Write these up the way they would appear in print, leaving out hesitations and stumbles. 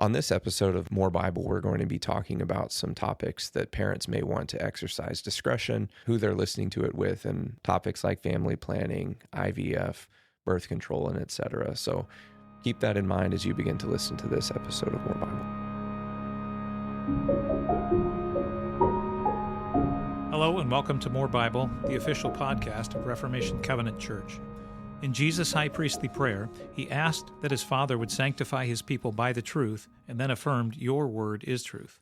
On this episode of More Bible, we're going to be talking about some topics that parents may want to exercise discretion, who they're listening to it with, and topics like family planning, IVF, birth control, and etc. So keep that in mind as you begin to listen to this episode of More Bible. Hello and welcome to More Bible, the official podcast of Reformation Covenant Church. In Jesus' high priestly prayer, he asked that his Father would sanctify his people by the truth, and then affirmed, "Your word is truth."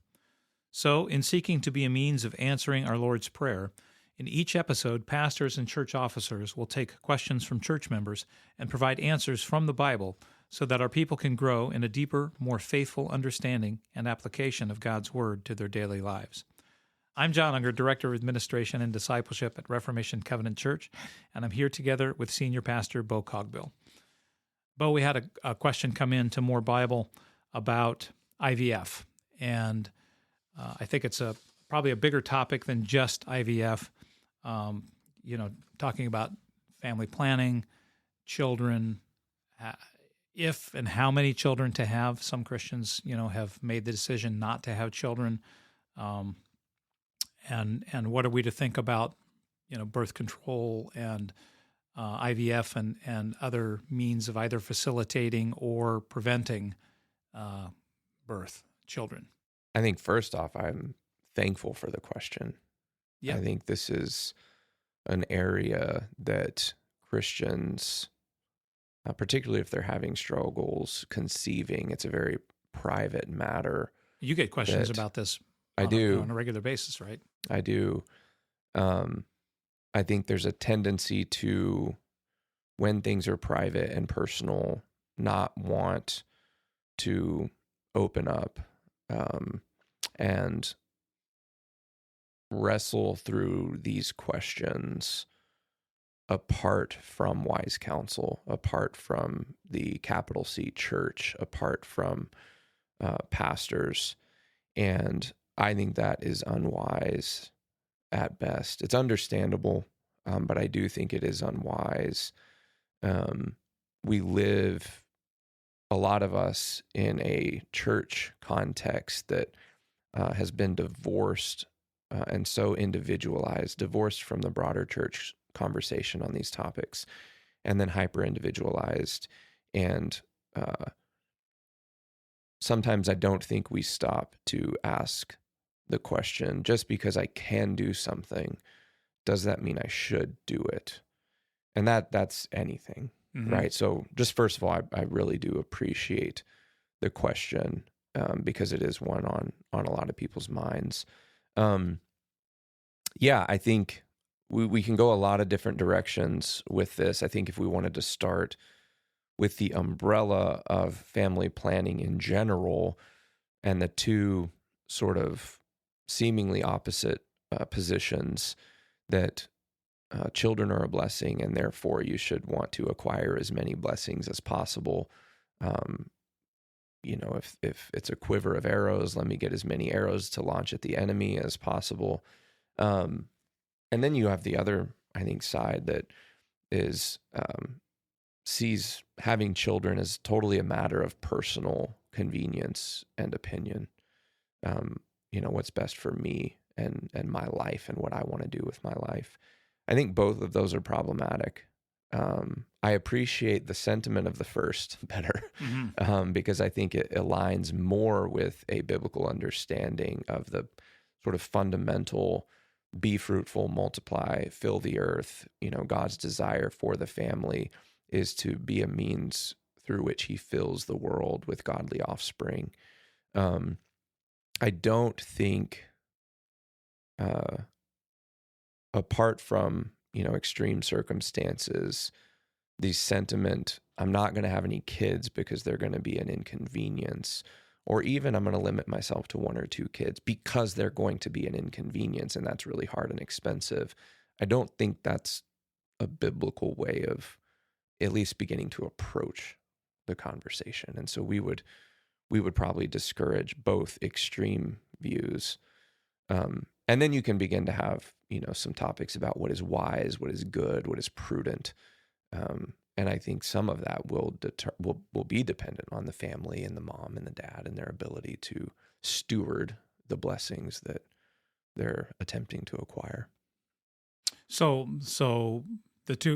So, in seeking to be a means of answering our Lord's Prayer, in each episode, pastors and church officers will take questions from church members and provide answers from the Bible so that our people can grow in a deeper, more faithful understanding and application of God's Word to their daily lives. I'm John Unger, Director of Administration and Discipleship at Reformation Covenant Church, and I'm here together with Senior Pastor Bo Cogbill. Bo, we had a question come in to More Bible about IVF, and I think it's probably a bigger topic than just IVF, talking about family planning, children, if and how many children to have. Some Christians, have made the decision not to have children. And what are we to think about, birth control and IVF and other means of either facilitating or preventing children? I think first off, I'm thankful for the question. Yeah. I think this is an area that Christians, particularly if they're having struggles conceiving, it's a very private matter. You get questions about this. I do. On a regular basis, right? I do. I think there's a tendency to, when things are private and personal, not want to open up and wrestle through these questions apart from wise counsel, apart from the capital C church, apart from pastors. And I think that is unwise at best. It's understandable, but I do think it is unwise. We live, a lot of us, in a church context that has been divorced and so individualized, divorced from the broader church conversation on these topics, and then hyper-individualized. And sometimes I don't think we stop to ask the question, just because I can do something, does that mean I should do it? And that's anything, right? So just first of all, I really do appreciate the question because it is one on a lot of people's minds. I think we can go a lot of different directions with this. I think if we wanted to start with the umbrella of family planning in general and the two sort of seemingly opposite positions, that children are a blessing and therefore you should want to acquire as many blessings as possible. If it's a quiver of arrows, let me get as many arrows to launch at the enemy as possible. And then you have the other, I think, side that is sees having children as totally a matter of personal convenience and opinion. What's best for me and my life and what I want to do with my life. I think both of those are problematic. I appreciate the sentiment of the first better because I think it aligns more with a biblical understanding of the sort of fundamental be fruitful, multiply, fill the earth. God's desire for the family is to be a means through which he fills the world with godly offspring. I don't think, apart from, extreme circumstances, the sentiment, I'm not going to have any kids because they're going to be an inconvenience, or even I'm going to limit myself to one or two kids because they're going to be an inconvenience and that's really hard and expensive. I don't think that's a biblical way of at least beginning to approach the conversation. And so we would probably discourage both extreme views. And then you can begin to have, some topics about what is wise, what is good, what is prudent. And I think some of that will be dependent on the family and the mom and the dad and their ability to steward the blessings that they're attempting to acquire. So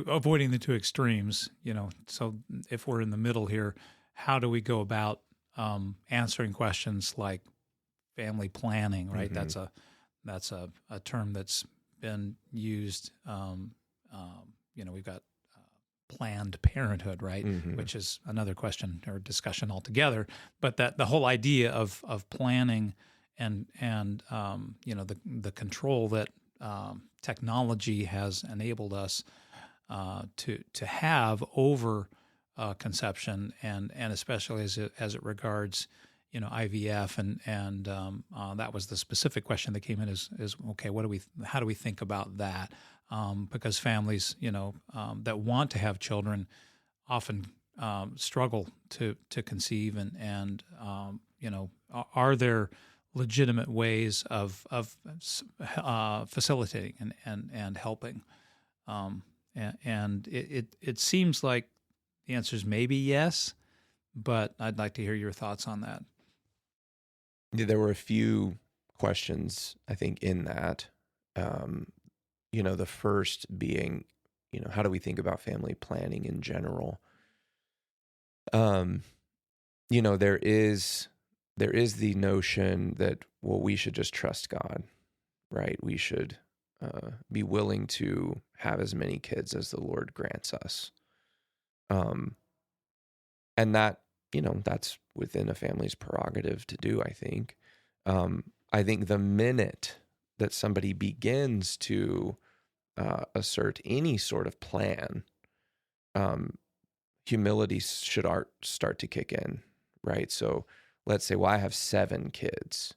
avoiding the two extremes, so if we're in the middle here, how do we go about answering questions like family planning, right? Mm-hmm. That's a term that's been used. We've got Planned Parenthood, right? Mm-hmm. Which is another question or discussion altogether. But that the whole idea of planning and the control that technology has enabled us to have over conception and especially as it regards IVF and that was the specific question that came in is okay, how do we think about that? Because families that want to have children often struggle to conceive and are there legitimate ways of facilitating and helping? And it seems like the answer is maybe yes, but I'd like to hear your thoughts on that. There were a few questions, I think, in that. The first being, how do we think about family planning in general? There is the notion that, well, we should just trust God, right? We should be willing to have as many kids as the Lord grants us. And that, that's within a family's prerogative to do, I think. I think the minute that somebody begins to assert any sort of plan, humility should start to kick in, right? So let's say, well, I have 7 kids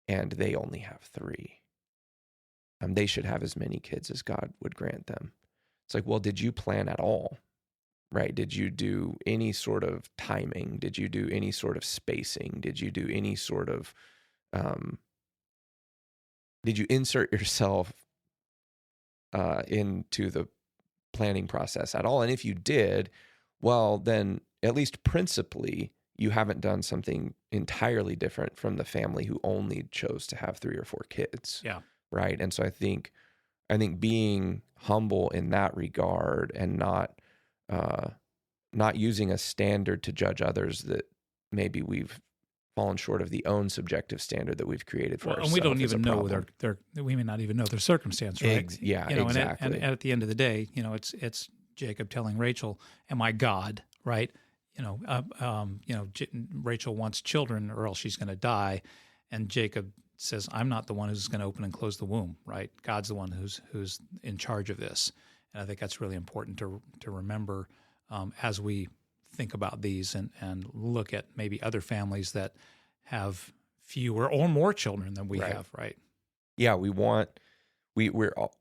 and they only have 3. They should have as many kids as God would grant them. It's like, well, did you plan at all? Right? Did you do any sort of timing? Did you do any sort of spacing? Did you do any sort of, did you insert yourself into the planning process at all? And if you did, well, then at least principally, you haven't done something entirely different from the family who only chose to have 3 or 4 kids. Yeah. Right. And so I think being humble in that regard and not using a standard to judge others that maybe we've fallen short of the own subjective standard that we've created for ourselves. And we don't even know we may not even know their circumstance, right? Exactly. And at the end of the day, it's Jacob telling Rachel, "Am I God?" Right? Rachel wants children, or else she's going to die, and Jacob says, "I'm not the one who's going to open and close the womb." Right? God's the one who's in charge of this, and I think that's really important to remember as we think about these and look at maybe other families that have fewer or more children than we have, right? Yeah, we're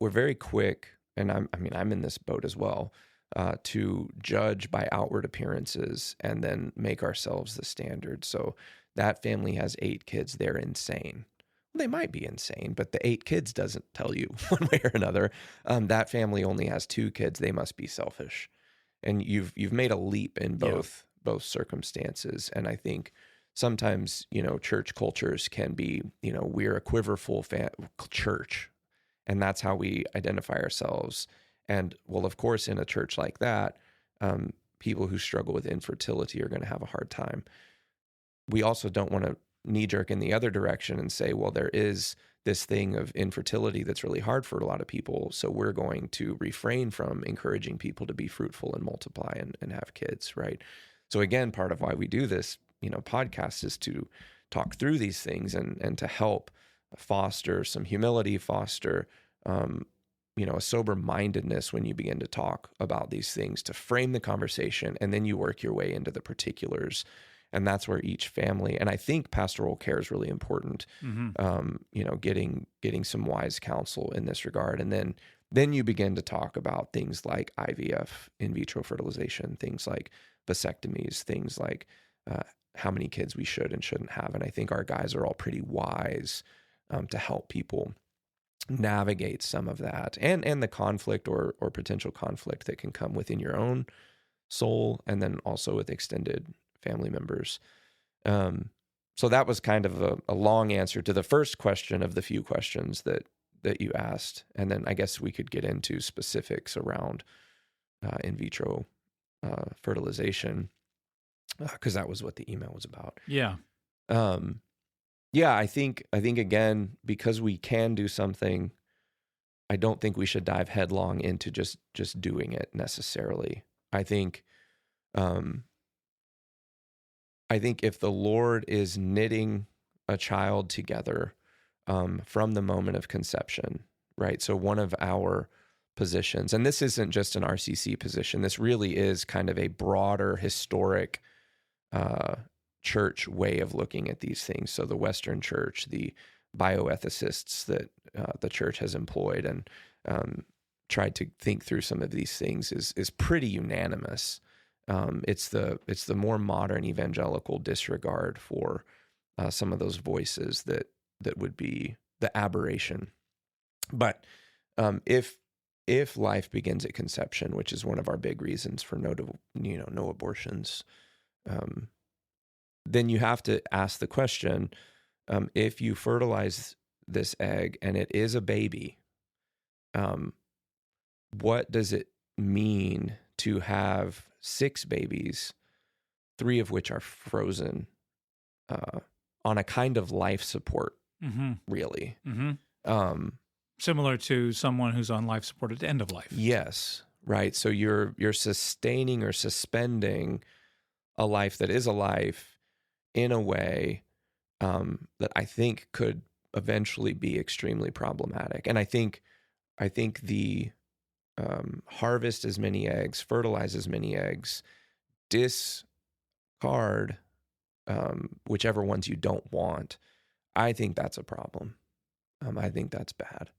very quick, and I'm in this boat as well, to judge by outward appearances and then make ourselves the standard. So that family has 8 kids, they're insane. Well, they might be insane, but the 8 kids doesn't tell you one way or another. That family only has 2 kids, they must be selfish. And you've made a leap in both circumstances. And I think sometimes, church cultures can be, we're a quiverful church, and that's how we identify ourselves. And well, of course, in a church like that, people who struggle with infertility are going to have a hard time. We also don't want to knee jerk in the other direction and say, well, there is this thing of infertility that's really hard for a lot of people, so we're going to refrain from encouraging people to be fruitful and multiply and have kids, right? So again, part of why we do this, podcast is to talk through these things and to help foster some humility, foster, a sober-mindedness when you begin to talk about these things, to frame the conversation, and then you work your way into the particulars. And that's where each family, and I think pastoral care is really important, getting some wise counsel in this regard. And then you begin to talk about things like IVF, in vitro fertilization, things like vasectomies, things like how many kids we should and shouldn't have. And I think our guys are all pretty wise to help people navigate some of that and the conflict or potential conflict that can come within your own soul, and then also with extended family members. So that was kind of a long answer to the first question of the few questions that you asked. And then I guess we could get into specifics around in vitro fertilization, because that was what the email was about. Yeah. Yeah, I think again, because we can do something, I don't think we should dive headlong into just doing it necessarily. I think if the Lord is knitting a child together from the moment of conception, right? So one of our positions, and this isn't just an RCC position, this really is kind of a broader historic church way of looking at these things. So the Western church, the bioethicists that the church has employed and tried to think through some of these things is pretty unanimous. It's the more modern evangelical disregard for some of those voices that would be the aberration. But if life begins at conception, which is one of our big reasons for no abortions, then you have to ask the question: if you fertilize this egg and it is a baby, what does it mean to have 6 babies, 3 of which are frozen on a kind of life support, really? Mm-hmm. Similar to someone who's on life support at the end of life. Yes, right. So you're sustaining or suspending a life that is a life in a way that I think could eventually be extremely problematic. And I think the harvest as many eggs, fertilize as many eggs, discard whichever ones you don't want. I think that's a problem. I think that's bad.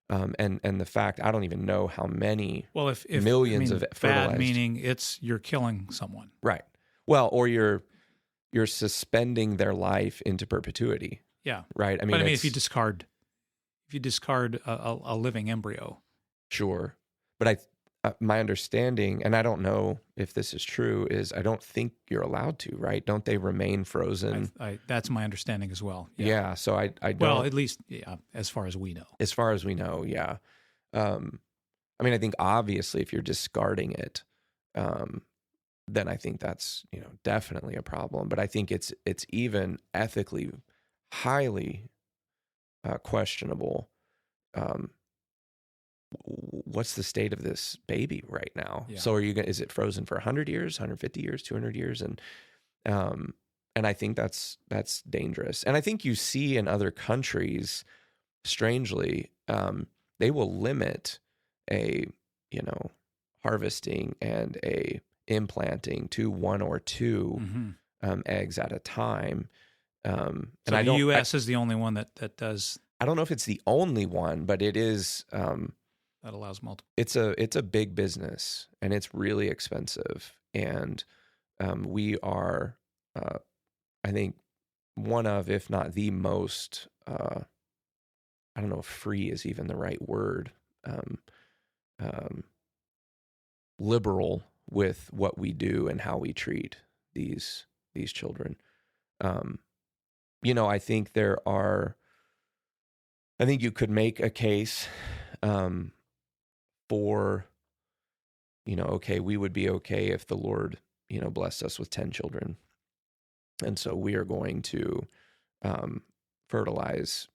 And the fact, I don't even know how many if millions of fertilized. Bad meaning you're killing someone. Right. Well, or you're suspending their life into perpetuity. Yeah. Right. But if you discard a living embryo. Sure. But my understanding, and I don't know if this is true, is I don't think you're allowed to, right? Don't they remain frozen? That's my understanding as well. Yeah. So I don't. Well, at least, as far as we know. As far as we know, yeah. I think obviously if you're discarding it, then I think that's, definitely a problem. But I think it's even ethically highly questionable. What's the state of this baby right now? Yeah. So is it frozen for 100 years, 150 years, 200 years? And I think that's dangerous. And I think you see in other countries, strangely, they will limit a, harvesting and a implanting to 1 or 2 eggs at a time. So the U.S. is the only one that does. I don't know if it's the only one, but it is. That allows multiple. It's a big business, and it's really expensive. And we are, I think, one of, if not the most, I don't know if free is even the right word, liberal with what we do and how we treat these children. I think I think you could make a case for, okay, we would be okay if the Lord, blessed us with 10 children. And so we are going to fertilize,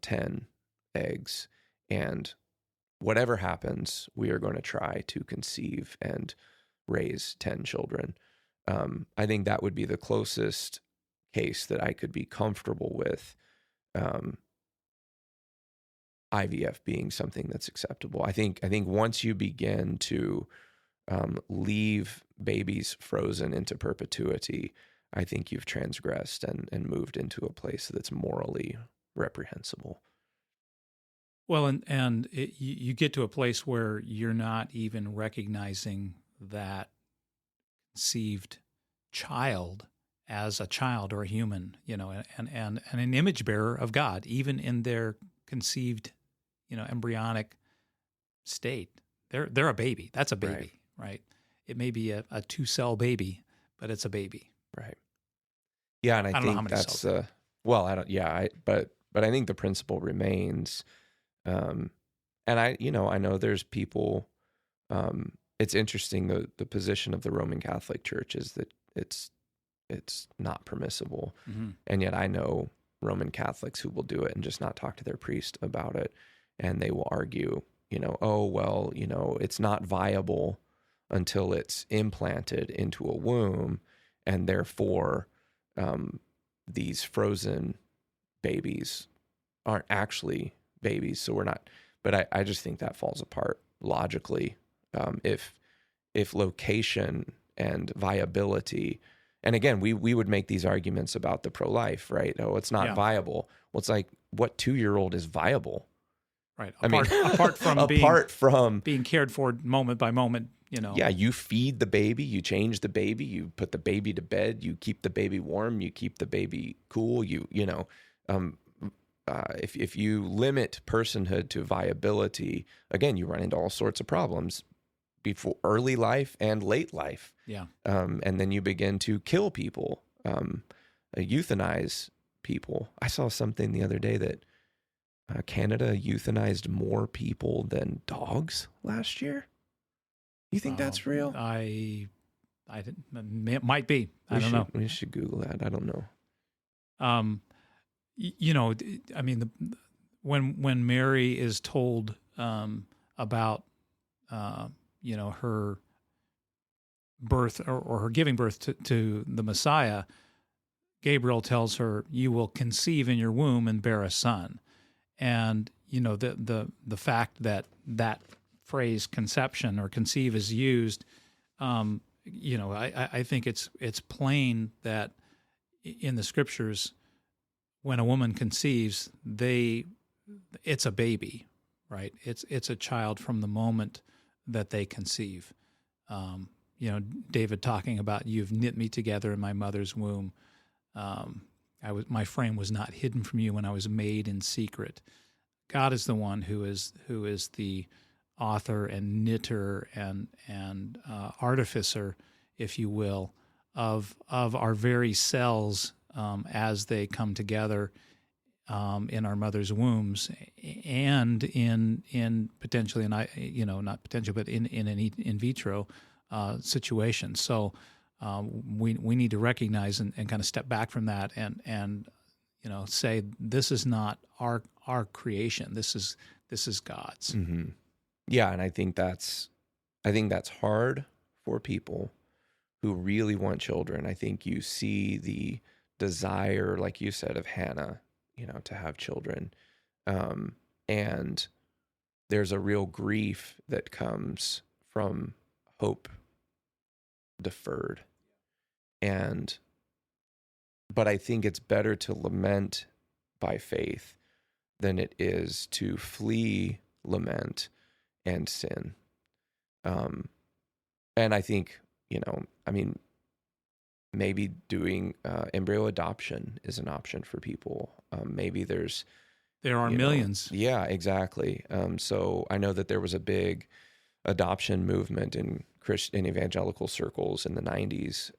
10 eggs. And whatever happens, we are going to try to conceive and raise 10 children. I think that would be the closest case that I could be comfortable with. IVF being something that's acceptable. I think once you begin to leave babies frozen into perpetuity, I think you've transgressed and moved into a place that's morally reprehensible. Well, and you get to a place where you're not even recognizing that conceived child as a child or a human, and an image bearer of God, even in their conceived, embryonic state. They're a baby. That's a baby, right? it may be a 2-cell baby, but it's a baby. Right. Yeah, and I don't know how think many that's cells. well, I don't. Yeah, but I think the principle remains. And I know there's people. It's interesting the position of the Roman Catholic Church is that it's not permissible, and yet I know Roman Catholics who will do it and just not talk to their priest about it, and they will argue, oh well, it's not viable until it's implanted into a womb, and therefore these frozen babies aren't actually babies, so we're not. But I just think that falls apart logically. If location and viability, and again, we would make these arguments about the pro-life, right? Oh, it's not viable. Well, it's like, what 2-year-old is viable? Right. Apart from being cared for moment by moment, Yeah, you feed the baby, you change the baby, you put the baby to bed, you keep the baby warm, you keep the baby cool. If you limit personhood to viability, again, you run into all sorts of problems before early life and late life. Yeah. And then you begin to kill people, euthanize people. I saw something the other day that Canada euthanized more people than dogs last year. You think that's real? I didn't. It might be. I don't know. We should Google that. I don't know. I mean, when Mary is told about her birth or her giving birth to the Messiah, Gabriel tells her, "You will conceive in your womb and bear a son." And the fact that phrase conception or conceive is used, I think it's plain that in the scriptures, when a woman conceives, it's a baby, right? It's a child from the moment that they conceive. David talking about, "You've knit me together in my mother's womb. My frame was not hidden from you when I was made in secret." God is the one who is the author and knitter and artificer, if you will, of our very cells as they come together in our mother's wombs, and in potentially, not potential, but in an in vitro situation. So we need to recognize and kind of step back from that and say, this is not our creation. This is God's. Mm-hmm. Yeah, and I think that's hard for people who really want children. I think you see the desire, like you said, of Hannah, to have children, and there's a real grief that comes from hope deferred, but I think it's better to lament by faith than it is to flee lament and sin. And I think, maybe doing embryo adoption is an option for people. Maybe there are millions. Yeah, exactly. So I know that there was a big adoption movement in evangelical circles in the 90s.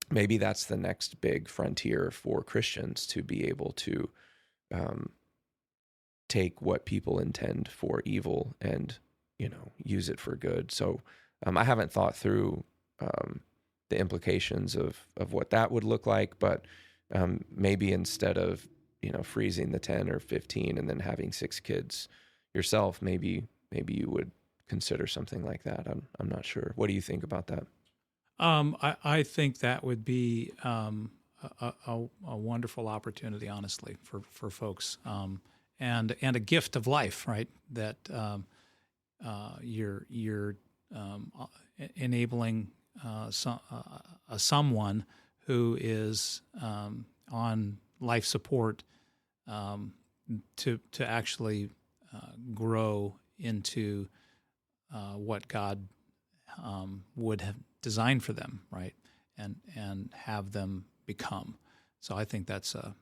Maybe that's the next big frontier for Christians, to be able to take what people intend for evil and use it for good. So I haven't thought through the implications of what that would look like, but maybe instead of freezing the 10 or 15 and then having 6 kids yourself, maybe you would consider something like that. I'm not sure. What do you think about that? I think that would be a wonderful opportunity, honestly, for folks, and a gift of life, right? That you're enabling someone who is on life support to actually grow into what God would have designed for them, right? And have them become. So I think it's a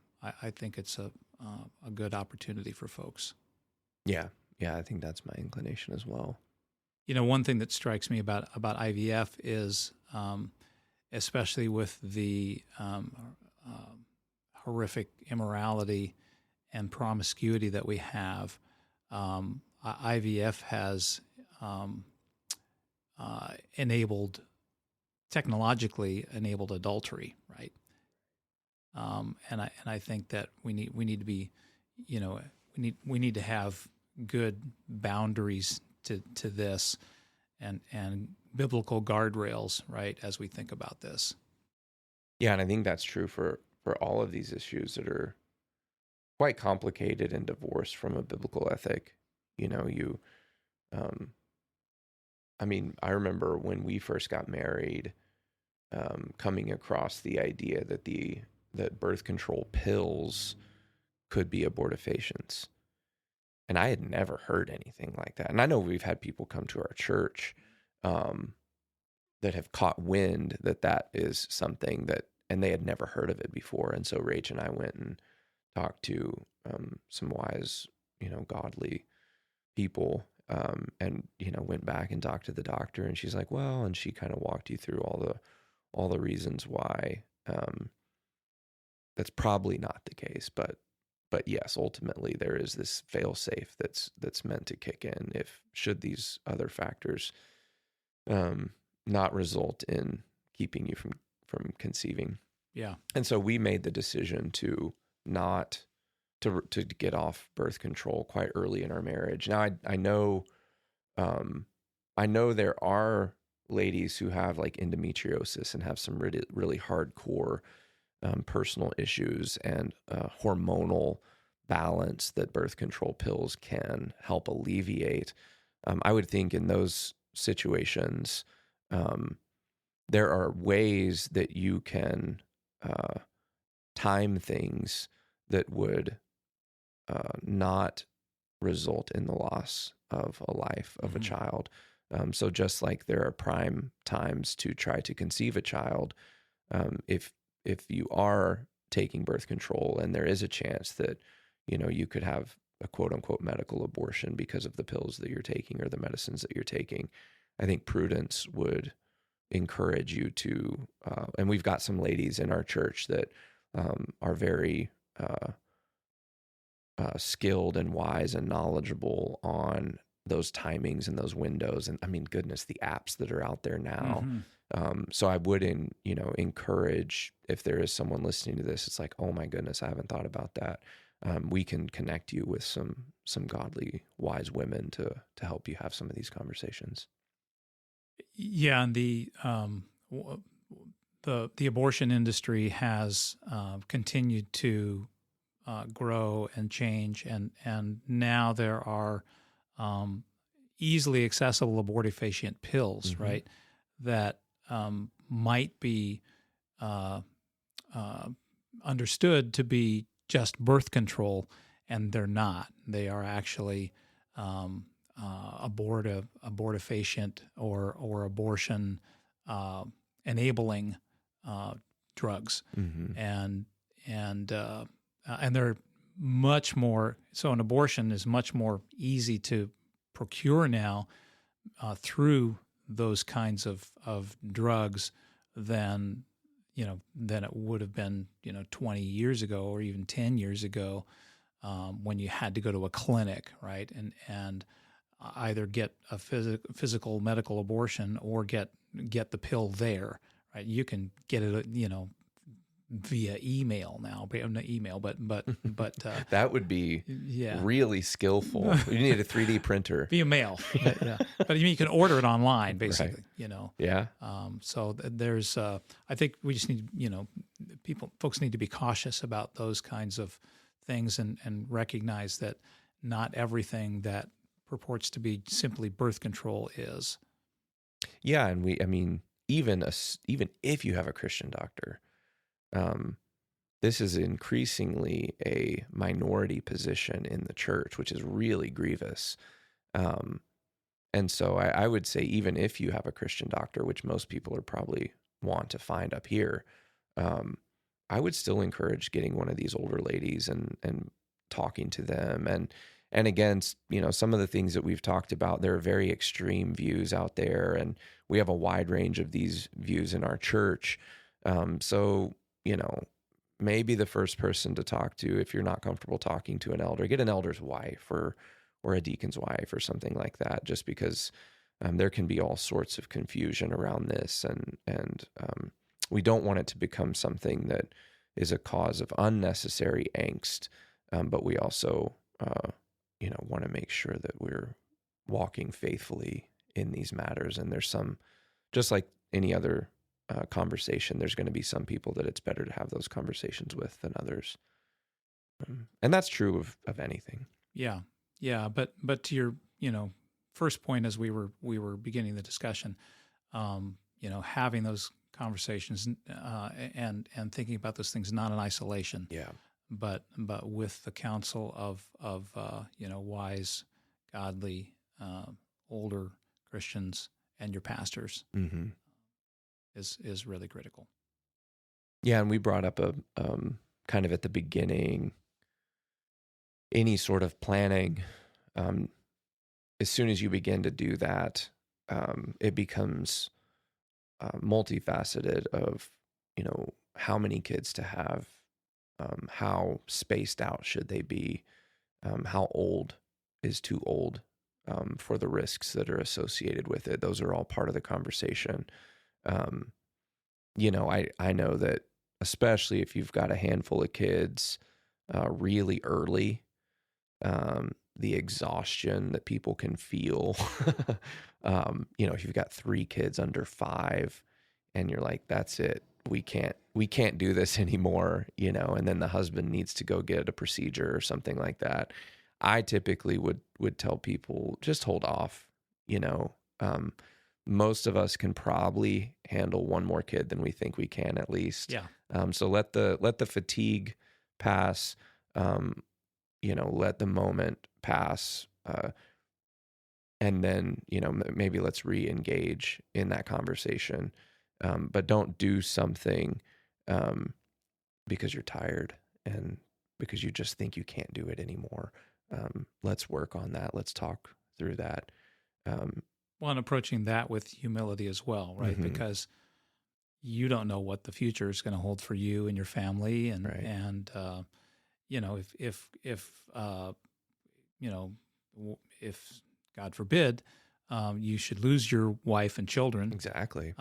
good opportunity for folks. Yeah, I think that's my inclination as well. One thing that strikes me about IVF is, especially with the horrific immorality and promiscuity that we have, IVF has technologically enabled adultery, right? And I think that we need to be, we need to have good boundaries to this, and biblical guardrails, right, as we think about this. Yeah, and I think that's true for all of these issues that are quite complicated and divorced from a biblical ethic. I remember when we first got married, coming across the idea that birth control pills could be abortifacients. And I had never heard anything like that. And I know we've had people come to our church that have caught wind that is something that, and they had never heard of it before. And so Rach and I went and talked to some wise, godly people, and went back and talked to the doctor. And she's like, well, and she kind of walked you through all the reasons why that's probably not the case, but yes, ultimately there is this fail-safe that's meant to kick in should these other factors not result in keeping you from conceiving. Yeah. And so we made the decision to get off birth control quite early in our marriage. Now I know there are ladies who have like endometriosis and have some really, really hardcore personal issues and hormonal balance that birth control pills can help alleviate. I would think in those situations, there are ways that you can time things that would not result in the loss of a life of a child. So just like there are prime times to try to conceive a child, if you are taking birth control and there is a chance that, you could have a quote unquote medical abortion because of the pills that you're taking or the medicines that you're taking, I think prudence would encourage you to, and we've got some ladies in our church that are very skilled and wise and knowledgeable on those timings and those windows. And I mean, goodness, the apps that are out there now. So I would, encourage, if there is someone listening to this, it's like, oh my goodness, I haven't thought about that. We can connect you with some godly, wise women to help you have some of these conversations. Yeah, and the abortion industry has continued to grow and change, and now there are easily accessible abortifacient pills, right, that might be understood to be just birth control, and they're not. They are actually abortifacient or abortion enabling drugs, and they're much more. So an abortion is much more easy to procure now through those kinds of drugs than it would have been 20 years ago or even 10 years ago, when you had to go to a clinic, right, and either get a physical medical abortion or get the pill there, right? You can get it via email now, not email, but that would be really skillful. You need a 3D printer via mail, but you can order it online, basically. Right. Yeah. So there's, I think we just need, folks need to be cautious about those kinds of things and recognize that not everything that purports to be simply birth control is. Yeah, and even if you have a Christian doctor, this is increasingly a minority position in the church, which is really grievous. And so I would say, even if you have a Christian doctor, which most people are probably want to find up here, I would still encourage getting one of these older ladies and talking to them. And again, some of the things that we've talked about, there are very extreme views out there, and we have a wide range of these views in our church. So, maybe the first person to talk to, if you're not comfortable talking to an elder, get an elder's wife or a deacon's wife or something like that, just because there can be all sorts of confusion around this, and we don't want it to become something that is a cause of unnecessary angst, but we also want to make sure that we're walking faithfully in these matters. And there's some, just like any other conversation, there's going to be some people that it's better to have those conversations with than others, and that's true of anything. Yeah. But to your first point, as we were beginning the discussion, having those conversations and thinking about those things not in isolation, but with the counsel of wise, godly, older Christians and your pastors, is really critical. Yeah, and we brought up a kind of at the beginning, any sort of planning. As soon as you begin to do that, it becomes multifaceted of, how many kids to have, how spaced out should they be, how old is too old for the risks that are associated with it. Those are all part of the conversation. I know that especially if you've got a handful of kids really early, the exhaustion that people can feel, if you've got 3 kids under 5 and you're like, that's it, we can't do this anymore, and then the husband needs to go get a procedure or something like that. I typically would tell people, just hold off. Most of us can probably handle one more kid than we think we can, at least. Yeah. So let the fatigue pass. Let the moment pass, and then maybe let's re-engage in that conversation. But don't do something because you're tired and because you just think you can't do it anymore. Let's work on that. Let's talk through that. Well, and approaching that with humility as well, right? Mm-hmm. Because you don't know what the future is going to hold for you and your family, and Right. and if God forbid, you should lose your wife and children. Exactly.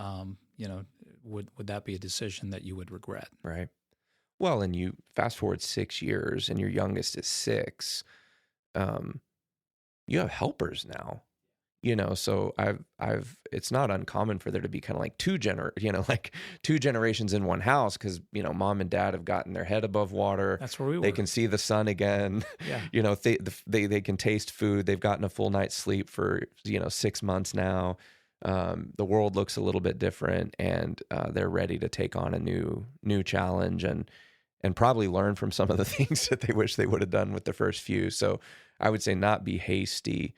Would that be a decision that you would regret? Right. Well, and you fast forward 6 years, and your youngest is 6. You have helpers now. So it's not uncommon for there to be kind of like two generations in one house, because, mom and dad have gotten their head above water. That's where we were. They can see the sun again. Yeah. They can taste food. They've gotten a full night's sleep for, 6 months now. The world looks a little bit different, and they're ready to take on a new challenge and probably learn from some of the things that they wish they would have done with the first few. So I would say not be hasty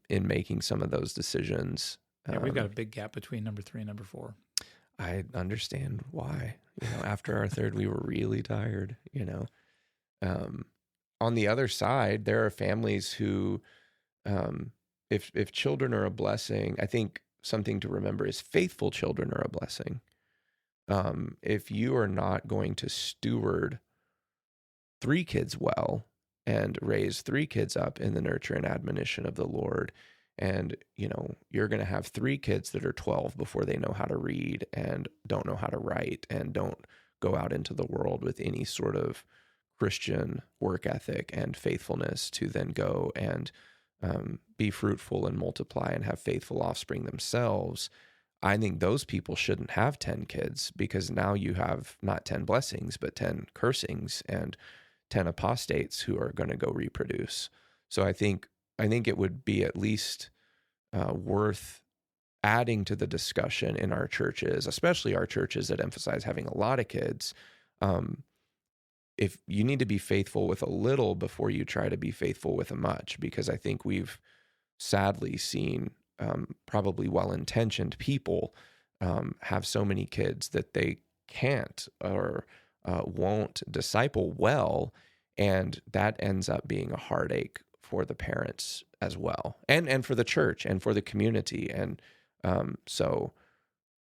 in making some of those decisions. Yeah, we've got a big gap between number 3 and number 4. I understand why. After our third, we were really tired. On the other side, there are families who, if children are a blessing, I think something to remember is faithful children are a blessing. If you are not going to steward 3 kids well, and raise 3 kids up in the nurture and admonition of the Lord, and you're going to have 3 kids that are 12 before they know how to read and don't know how to write and don't go out into the world with any sort of Christian work ethic and faithfulness to then go and be fruitful and multiply and have faithful offspring themselves. I think those people shouldn't have 10 kids, because now you have not 10 blessings, but 10 cursings and 10 apostates who are going to go reproduce. So I think it would be at least worth adding to the discussion in our churches, especially our churches that emphasize having a lot of kids. If you need to be faithful with a little before you try to be faithful with a much, because I think we've sadly seen probably well-intentioned people have so many kids that they can't or won't disciple well, and that ends up being a heartache for the parents as well, and for the church and for the community. And so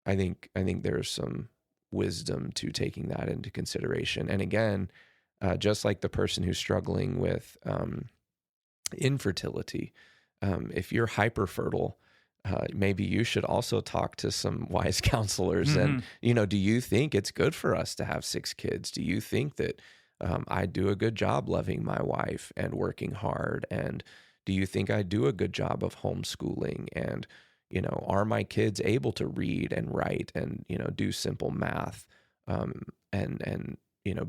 I think there's some wisdom to taking that into consideration. And again, just like the person who's struggling with infertility, if you're hyperfertile, maybe you should also talk to some wise counselors. And, do you think it's good for us to have 6 kids? Do you think that I do a good job loving my wife and working hard? And do you think I do a good job of homeschooling? And, are my kids able to read and write and, do simple math, and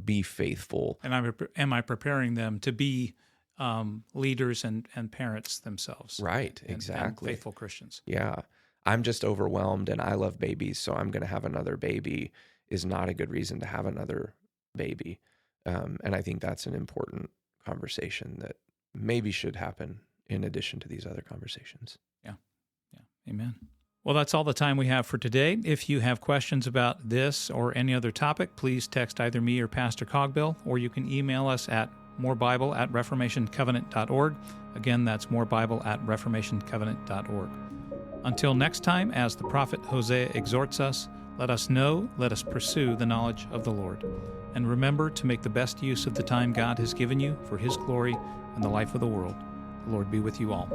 be faithful? And am I preparing them to be leaders and parents themselves? Right, exactly. And faithful Christians. Yeah. I'm just overwhelmed and I love babies, so I'm going to have another baby is not a good reason to have another baby. And I think that's an important conversation that maybe should happen in addition to these other conversations. Yeah. Amen. Well, that's all the time we have for today. If you have questions about this or any other topic, please text either me or Pastor Cogbill, or you can email us at morebible@reformationcovenant.org. Again, that's morebible@reformationcovenant.org. Until next time, as the prophet Hosea exhorts us, let us pursue the knowledge of the Lord. And remember to make the best use of the time God has given you for His glory and the life of the world. The Lord be with you all.